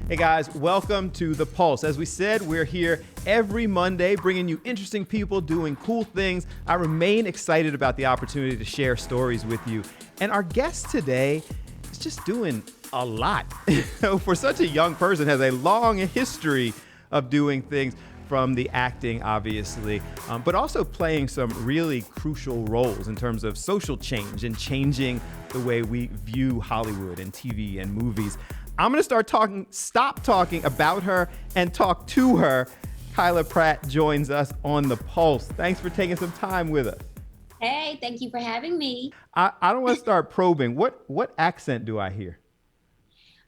Hey guys, welcome to The Pulse. As we said, we're here every Monday bringing you interesting people doing cool things. I remain excited about the opportunity to share stories with you. And our guest today is just doing a lot. For such a young person, has a long history of doing things, from the acting, obviously, but also playing some really crucial roles in terms of social change and changing the way we view Hollywood and TV and movies. I'm going to stop talking about her and talk to her. Kyla Pratt joins us on The Pulse. Thanks for taking some time with us. Hey, thank you for having me. I don't want to start probing. What accent do I hear?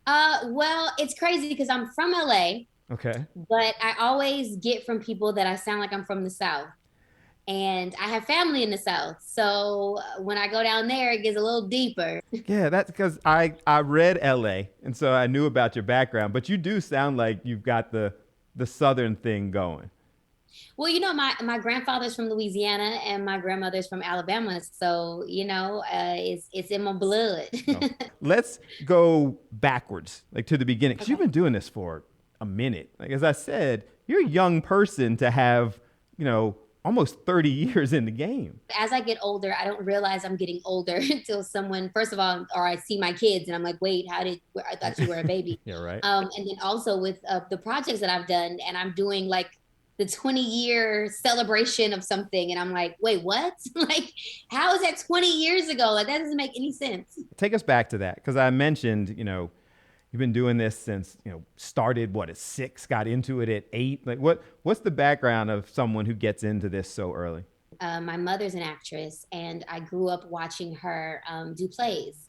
Well, it's crazy because I'm from LA, Okay. but I always get from people that I sound like I'm from the South. And I have family in the South. So when I go down there, it gets a little deeper. Yeah, that's because I read LA, and so I knew about your background, but you do sound like you've got the Southern thing going. Well, my grandfather's from Louisiana and my grandmother's from Alabama. So, it's in my blood. Oh. Let's go backwards, like to the beginning, because you've Okay. been doing this for a minute. Like as I said, you're a young person to have, almost 30 years in the game. As I get older, I don't realize I'm getting older until someone, first of all, or I see my kids and I'm like, wait, I thought you were a baby. Yeah, right. And then also with the projects that I've done, and I'm doing like the 20-year celebration of something. And I'm like, wait, what? Like, how is that 20 years ago? Like, that doesn't make any sense. Take us back to that, because I mentioned, you've been doing this since, started at 6, got into it at 8. Like what's the background of someone who gets into this so early? My mother's an actress, and I grew up watching her do plays.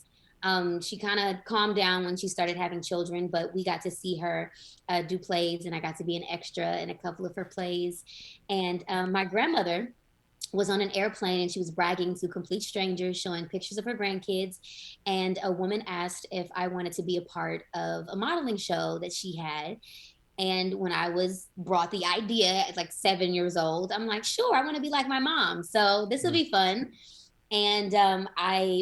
She kind of calmed down when she started having children, but we got to see her do plays, and I got to be an extra in a couple of her plays. And my grandmother was on an airplane and she was bragging to complete strangers, showing pictures of her grandkids. And a woman asked if I wanted to be a part of a modeling show that she had. And when I was brought the idea at like 7 years old, I'm like, sure, I want to be like my mom. So this will Mm. be fun. And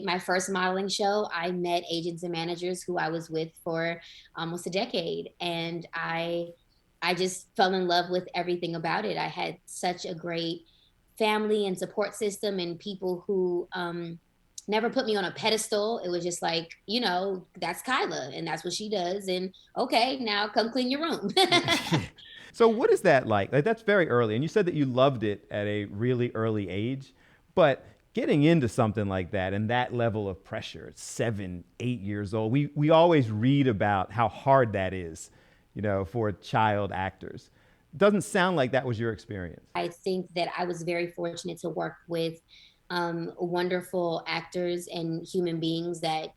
my first modeling show, I met agents and managers who I was with for almost a decade, and I just fell in love with everything about it. I had such a great family and support system, and people who never put me on a pedestal. It was just like, that's Kyla, and that's what she does. And okay, now come clean your room. So what is that like? Like that's very early, and you said that you loved it at a really early age, but getting into something like that and that level of pressure at 7, 8 years old, we always read about how hard that is, for child actors. Doesn't sound like that was your experience. I think that I was very fortunate to work with wonderful actors and human beings that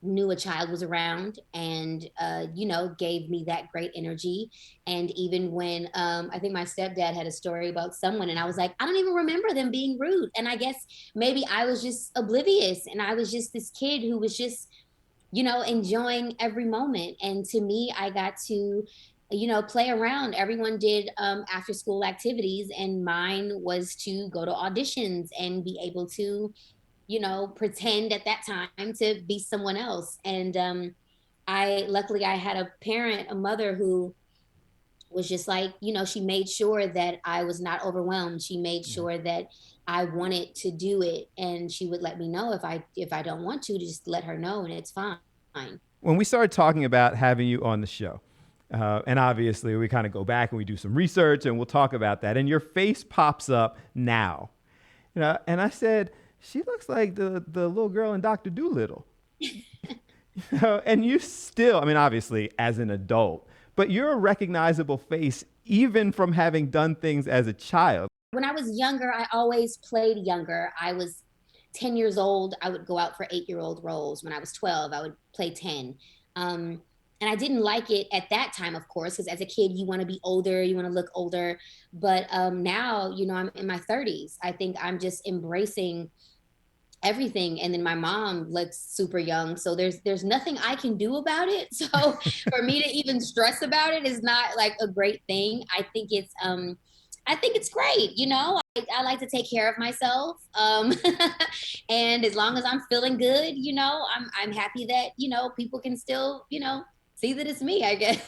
knew a child was around, and gave me that great energy. And even when I think my stepdad had a story about someone, and I was like, I don't even remember them being rude. And I guess maybe I was just oblivious, and I was just this kid who was just enjoying every moment. And to me, I got to play around. Everyone did after school activities, and mine was to go to auditions and be able to pretend at that time to be someone else. And I luckily I had a mother who was just like, she made sure that I was not overwhelmed. She made Yeah. sure that I wanted to do it, and she would let me know if I don't want to just let her know, and it's fine. When we started talking about having you on the show, and obviously we kind of go back and we do some research and we'll talk about that, and your face pops up now, and I said, she looks like the little girl in Dr. Dolittle. And you still, I mean, obviously as an adult, but you're a recognizable face even from having done things as a child. When I was younger, I always played younger. I was 10 years old. I would go out for 8-year-old roles. When I was 12, I would play 10. And I didn't like it at that time, of course, because as a kid, you want to be older, you want to look older. But now, I'm in my 30s. I think I'm just embracing everything. And then my mom looks super young, so there's nothing I can do about it. So for me to even stress about it is not like a great thing. I think it's great. I like to take care of myself. And as long as I'm feeling good, I'm happy that people can still see that it's me, I guess.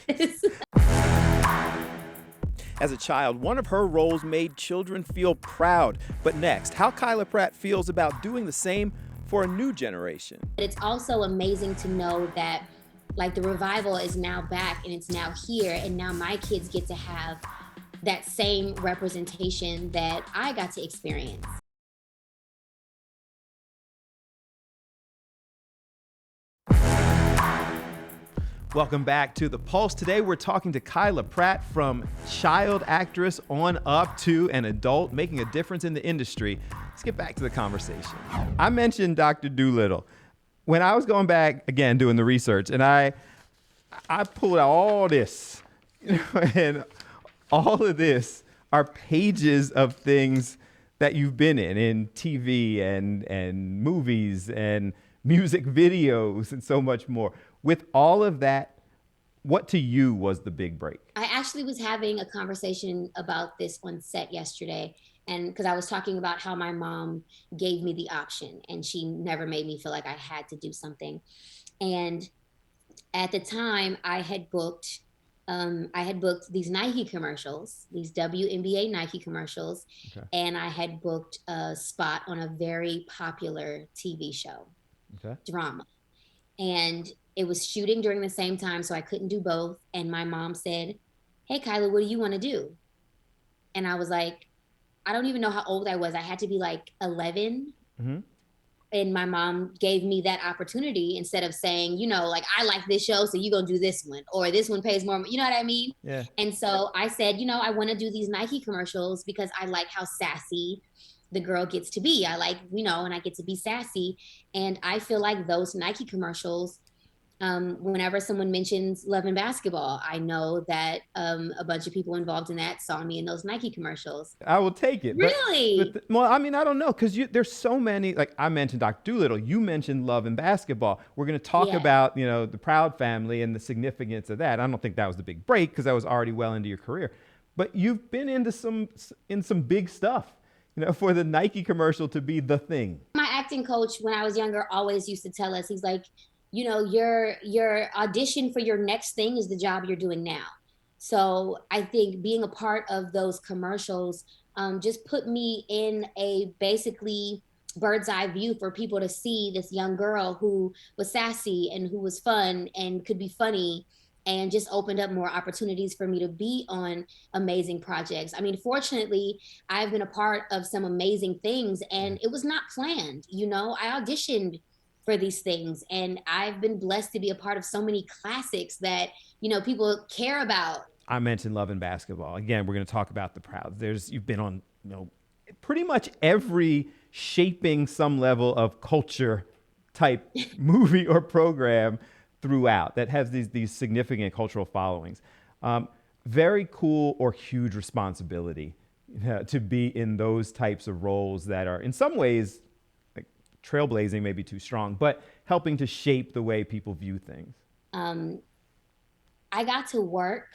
As a child, one of her roles made children feel proud. But next, how Kyla Pratt feels about doing the same for a new generation. It's also amazing to know that like the revival is now back and it's now here, and now my kids get to have that same representation that I got to experience. Welcome back to The Pulse. Today we're talking to Kyla Pratt, from child actress on up to an adult making a difference in the industry. Let's get back to the conversation. I mentioned Dr. Dolittle. When I was going back, again, doing the research, and I pulled out all this, and all of this are pages of things that you've been in TV and movies and music videos and so much more. With all of that, what to you was the big break? I actually was having a conversation about this on set yesterday. And because I was talking about how my mom gave me the option and she never made me feel like I had to do something. And at the time I had booked these Nike commercials, these WNBA Nike commercials. Okay. And I had booked a spot on a very popular TV show, Okay. drama. And it was shooting during the same time, so I couldn't do both. And my mom said, "Hey, Kyla, what do you want to do?" And I was like, I don't even know how old I was. I had to be like 11. Mm-hmm. And my mom gave me that opportunity instead of saying, like, I like this show, so you're going to do this one, or this one pays more. You know what I mean? Yeah. And so I said, I want to do these Nike commercials because I like how sassy the girl gets to be. I like, and I get to be sassy. And I feel like those Nike commercials, whenever someone mentions Love and Basketball, I know that a bunch of people involved in that saw me in those Nike commercials. I will take it. Really? Well, I mean, I don't know, because there's so many. Like I mentioned Dr. Dolittle, you mentioned Love and Basketball. We're going to talk about the Proud family and the significance of that. I don't think that was the big break because that was already well into your career. But you've been in some big stuff, for the Nike commercial to be the thing. My acting coach, when I was younger, always used to tell us, he's like, your audition for your next thing is the job you're doing now. So I think being a part of those commercials just put me in a basically bird's eye view for people to see this young girl who was sassy and who was fun and could be funny, and just opened up more opportunities for me to be on amazing projects. I mean, fortunately, I've been a part of some amazing things, and it was not planned. I auditioned for these things, and I've been blessed to be a part of so many classics that people care about. I mentioned Love and Basketball. Again, we're going to talk about the Prouds. You've been on pretty much every shaping some level of culture type movie or program throughout that has these significant cultural followings. Very cool or huge responsibility to be in those types of roles that are in some ways, trailblazing may be too strong, but helping to shape the way people view things. I got to work,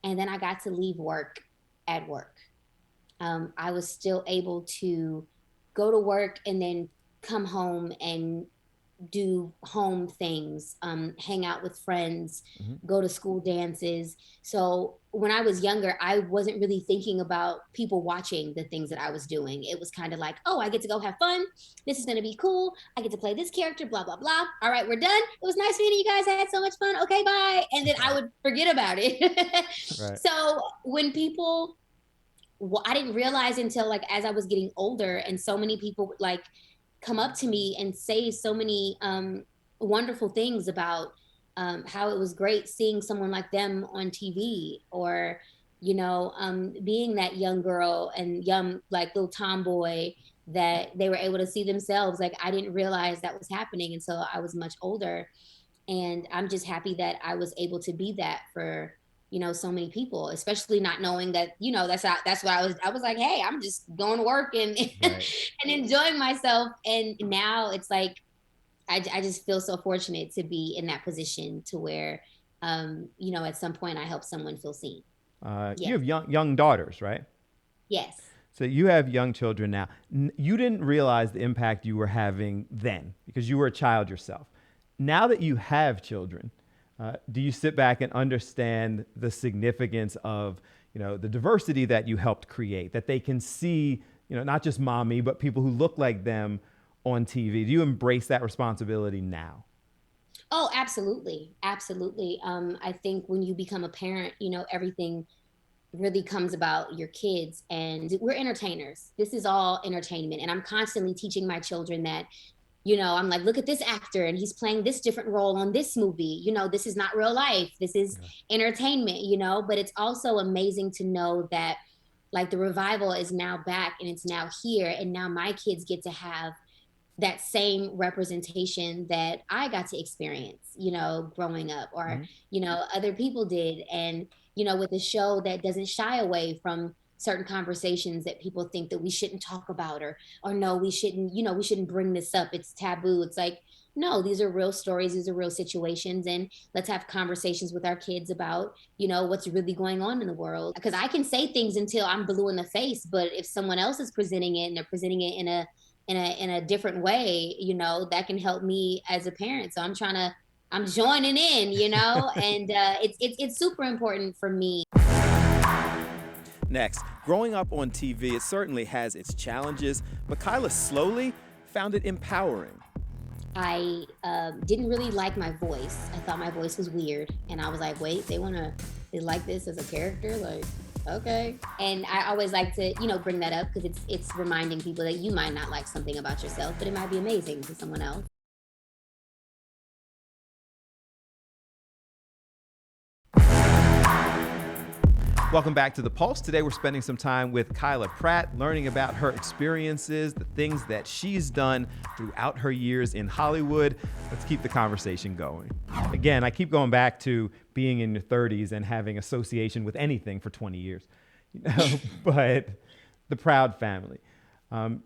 and then I got to leave work at work. I was still able to go to work and then come home and do home things, hang out with friends, go to school dances. So when I was younger, I wasn't really thinking about people watching the things that I was doing. It was kind of like, oh, I get to go have fun. This is going to be cool. I get to play this character, blah, blah, blah. All right, we're done. It was nice meeting you guys. I had so much fun. Okay, bye. And then I would forget about it. Right. So when people, I didn't realize until as I was getting older, and so many people would come up to me and say so many wonderful things about how it was great seeing someone like them on TV, or being that young girl and young little tomboy that they were able to see themselves. I didn't realize that was happening until I was much older, and I'm just happy that I was able to be that for so many people, especially not knowing that that's what I was like, hey, I'm just going to work and Right. and enjoying myself. And now it's like I just feel so fortunate to be in that position to where at some point I help someone feel seen. You have young daughters, right? Yes. So you have young children now. You didn't realize the impact you were having then because you were a child yourself. Now that you have children, Do you sit back and understand the significance of, the diversity that you helped create, that they can see, not just mommy, but people who look like them on TV? Do you embrace that responsibility now? Oh, absolutely. Absolutely. I think when you become a parent, everything really comes about your kids, and we're entertainers. This is all entertainment. And I'm constantly teaching my children that, I'm like, look at this actor and he's playing this different role on this movie. This is not real life. This is Yeah. entertainment, but it's also amazing to know that like the revival is now back and it's now here. And now my kids get to have that same representation that I got to experience, growing up, or, Mhm. other people did. And, with a show that doesn't shy away from certain conversations that people think that we shouldn't talk about, or no, we shouldn't bring this up. It's taboo. It's like, no, these are real stories. These are real situations. And let's have conversations with our kids about, what's really going on in the world. Because I can say things until I'm blue in the face, but if someone else is presenting it and they're presenting it in a different way, that can help me as a parent. So I'm joining in, and it's super important for me. Next, growing up on TV, it certainly has its challenges, but Kyla slowly found it empowering. I didn't really like my voice. I thought my voice was weird, and I was like, wait, they like this as a character, like, okay. And I always like to, bring that up because it's reminding people that you might not like something about yourself, but it might be amazing to someone else. Welcome back to The Pulse. Today we're spending some time with Kyla Pratt, learning about her experiences, the things that she's done throughout her years in Hollywood. Let's keep the conversation going. Again, I keep going back to being in your 30s and having association with anything for 20 years. But the Proud family.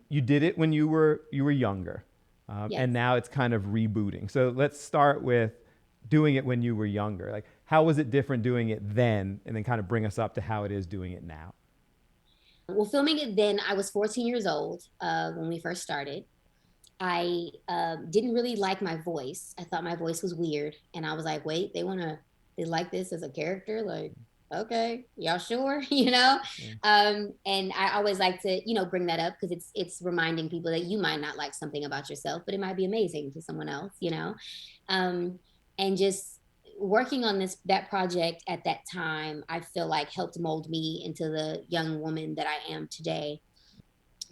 You did it when you were younger, Yes. and now it's kind of rebooting. So let's start with doing it when you were younger. Like, how was it different doing it then, and then kind of bring us up to how it is doing it now? Well, filming it then, I was 14 years old when we first started. I didn't really like my voice. I thought my voice was weird, and I was like, "Wait, they like this as a character? Like, okay, y'all sure?" Yeah. And I always like to, bring that up because it's reminding people that you might not like something about yourself, but it might be amazing to someone else. Um, and just working on that project at that time, I feel like helped mold me into the young woman that I am today.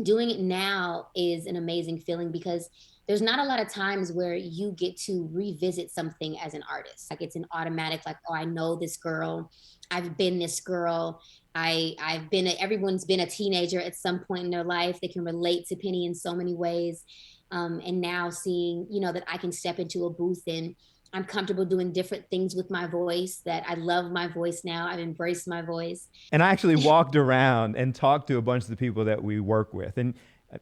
Doing it now is an amazing feeling because there's not a lot of times where you get to revisit something as an artist. Like it's an automatic, like, oh, I know this girl. I've been this girl. Everyone's been a teenager at some point in their life. They can relate to Penny in so many ways. And now seeing, that I can step into a booth and I'm comfortable doing different things with my voice, that I love my voice now. I've embraced my voice. And I actually walked around and talked to a bunch of the people that we work with. And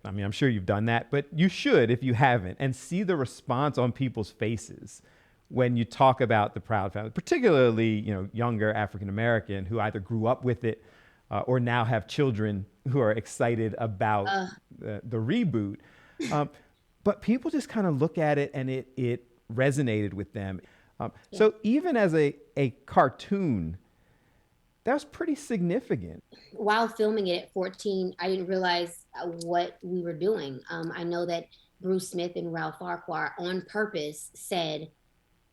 I mean, I'm sure you've done that, but you should if you haven't, and see the response on people's faces when you talk about the Proud family, particularly, younger African American who either grew up with it or now have children who are excited about Uh, the reboot. Um, but people just kind of look at it and it resonated with them. yeah. So even as a cartoon, that was pretty significant. While filming it at 14, I didn't realize what we were doing. I know that Bruce Smith and Ralph Farquhar on purpose said,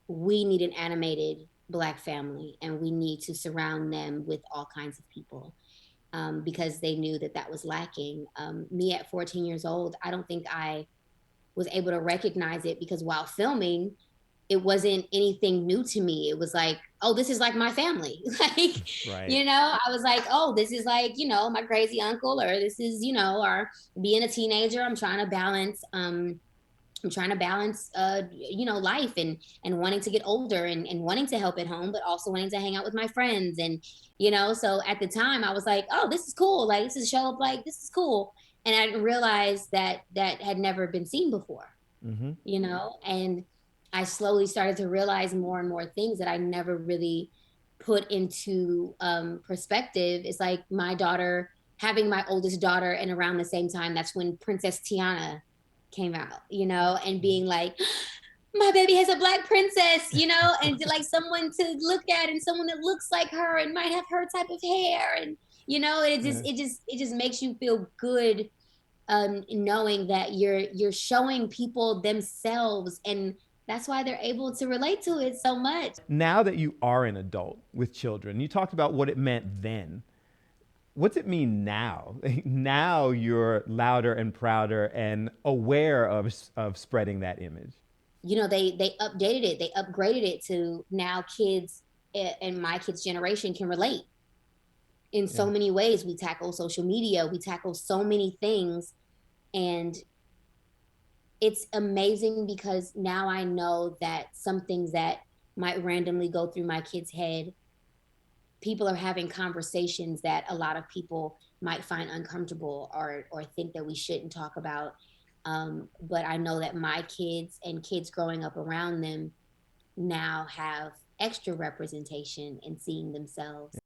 we need an animated Black family and we need to surround them with all kinds of people because they knew that that was lacking. Me at 14 years old, I don't think I was able to recognize it because while filming, it wasn't anything new to me. It was like, oh, this is like my family. Like, Right. I was like, oh, this is like, my crazy uncle, or this is, or being a teenager, I'm trying to balance life and wanting to get older and wanting to help at home, but also wanting to hang out with my friends. And, so at the time I was like, oh, this is cool. Like this is a show up, like this is cool. And I didn't realize that that had never been seen before, Hmm. and I slowly started to realize more and more things that I never really put into perspective. It's like my daughter, having my oldest daughter, and around the same time, that's when Princess Tiana came out, and being like, my baby has a black princess, and like someone to look at and someone that looks like her and might have her type of hair. And, it Yeah. just makes you feel good, knowing that you're showing people themselves, and that's why they're able to relate to it so much. Now that you are an adult with children, you talked about what it meant then. What's it mean now? Now you're louder and prouder and aware of spreading that image. They updated it, they upgraded it to now kids, and my kids generation can relate in Yeah. so many ways. We tackle social media, we tackle so many things, and it's amazing because now I know that some things that might randomly go through my kid's head, people are having conversations that a lot of people might find uncomfortable, or think that we shouldn't talk about. But I know that my kids and kids growing up around them now have extra representation in seeing themselves.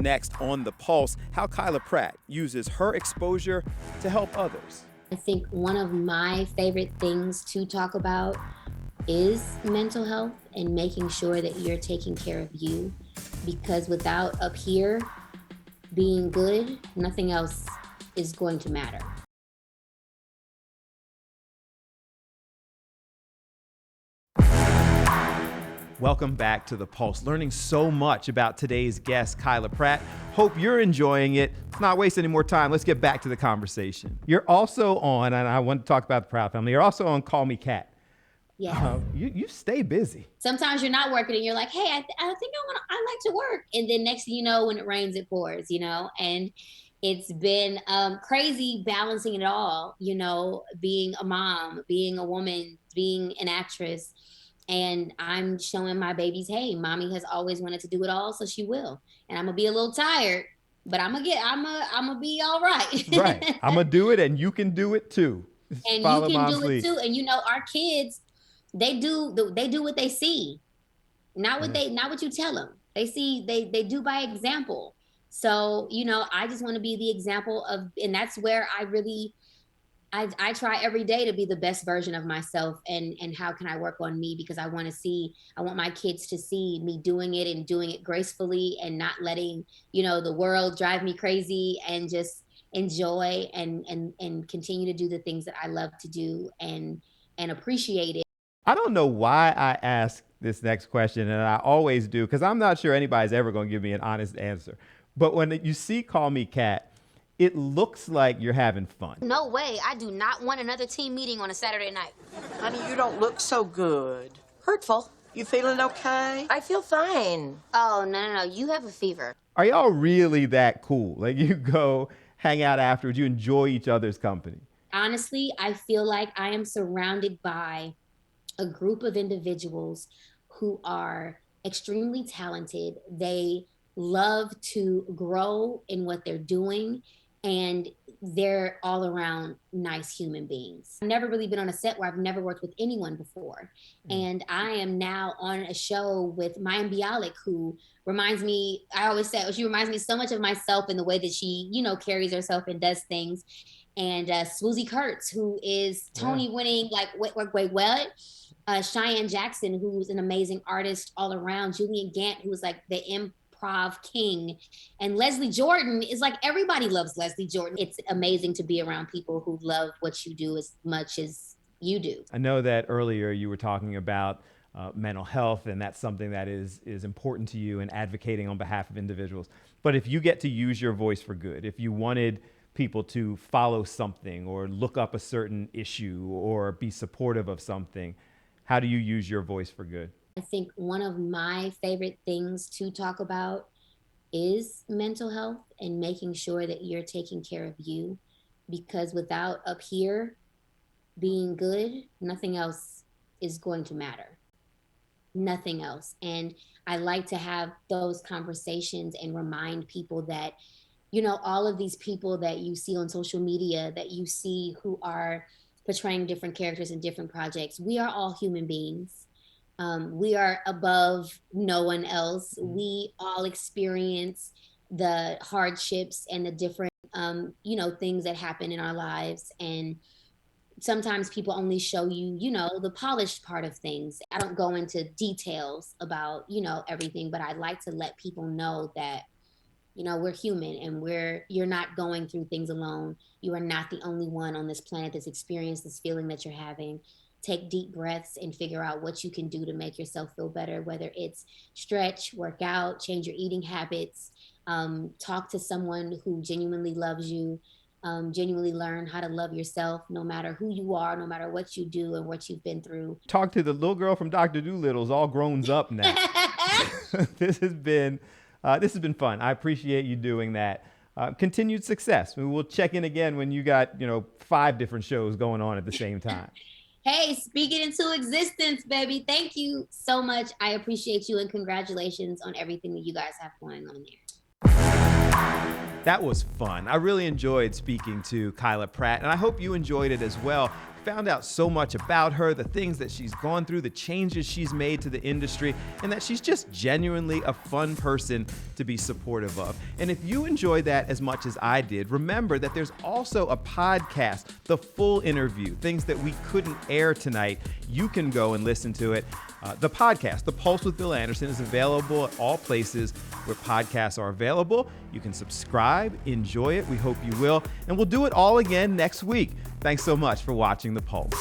Next on The Pulse, how Kyla Pratt uses her exposure to help others. I think one of my favorite things to talk about is mental health and making sure that you're taking care of you, because without up here being good, nothing else is going to matter. Welcome back to The Pulse. Learning so much about today's guest, Kyla Pratt. Hope you're enjoying it. Let's not waste any more time. Let's get back to the conversation. You're also on, and I want to talk about the Proud Family, you're also on Call Me Kat. Yeah. You stay busy. Sometimes you're not working and you're like, hey, I think I like to work. And then next thing you know, when it rains, it pours, and it's been crazy balancing it all, being a mom, being a woman, being an actress. And I'm showing my babies, hey, mommy has always wanted to do it all, so she will. And I'm gonna be a little tired, but I'm gonna be all right. Right. I'm going to do it and you can do it too. And you Follow can mom's do it lead. too. And our kids, they do what they see, not what Yeah. not what you tell them. They see, they do by example. So, I just want to be the example of, and that's where I really, I try every day to be the best version of myself, and how can I work on me, because I want my kids to see me doing it and doing it gracefully and not letting, the world drive me crazy, and just enjoy and continue to do the things that I love to do, and appreciate it. I don't know why I ask this next question, and I always do, because I'm not sure anybody's ever going to give me an honest answer. But when you see Call Me Kat, it looks like you're having fun. No way. I do not want another team meeting on a Saturday night. Honey, you don't look so good. Hurtful. You feeling okay? I feel fine. Oh, no. You have a fever. Are y'all really that cool? Like, you go hang out afterwards, you enjoy each other's company. Honestly, I feel like I am surrounded by a group of individuals who are extremely talented. They love to grow in what they're doing, and they're all around nice human beings. I've never really been on a set where I've never worked with anyone before. And I am now on a show with Mayim Bialik, who reminds me, I always say, she reminds me so much of myself in the way that she, carries herself and does things. And Swoozie Kurtz, who is Tony winning, like, wait, what? Cheyenne Jackson, who's an amazing artist all around. Julian Gant, who's like the improv king. And Leslie Jordan is like, everybody loves Leslie Jordan. It's amazing to be around people who love what you do as much as you do. I know that earlier you were talking about mental health, and that's something that is important to you and advocating on behalf of individuals. But if you get to use your voice for good, if you wanted people to follow something or look up a certain issue or be supportive of something, how do you use your voice for good? I think one of my favorite things to talk about is mental health and making sure that you're taking care of you, because without up here being good, nothing else is going to matter. Nothing else. And I like to have those conversations and remind people that, all of these people that you see on social media, that you see who are portraying different characters in different projects, we are all human beings. We are above no one else. We all experience the hardships and the different, things that happen in our lives. And sometimes people only show you, you know, the polished part of things. I don't go into details about, you know, everything, but I like to let people know that, you know, we're human and you're not going through things alone. You are not the only one on this planet that's experienced this feeling that you're having. Take deep breaths and figure out what you can do to make yourself feel better, whether it's stretch, work out, change your eating habits, talk to someone who genuinely loves you, genuinely learn how to love yourself no matter who you are, no matter what you do and what you've been through. Talk to the little girl from Dr. Doolittle's all grown up now. This has been fun. I appreciate you doing that. Continued success. We'll check in again when you got, 5 different shows going on at the same time. Hey, speak it into existence, baby. Thank you so much. I appreciate you and congratulations on everything that you guys have going on there. That was fun. I really enjoyed speaking to Kyla Pratt, and I hope you enjoyed it as well. Found out so much about her, the things that she's gone through, the changes she's made to the industry, and that she's just genuinely a fun person to be supportive of. And if you enjoyed that as much as I did, remember that there's also a podcast, the full interview, things that we couldn't air tonight. You can go and listen to it. The podcast, The Pulse with Bill Anderson, is available at all places where podcasts are available. You can subscribe, enjoy it. We hope you will. And we'll do it all again next week. Thanks so much for watching The Pulse.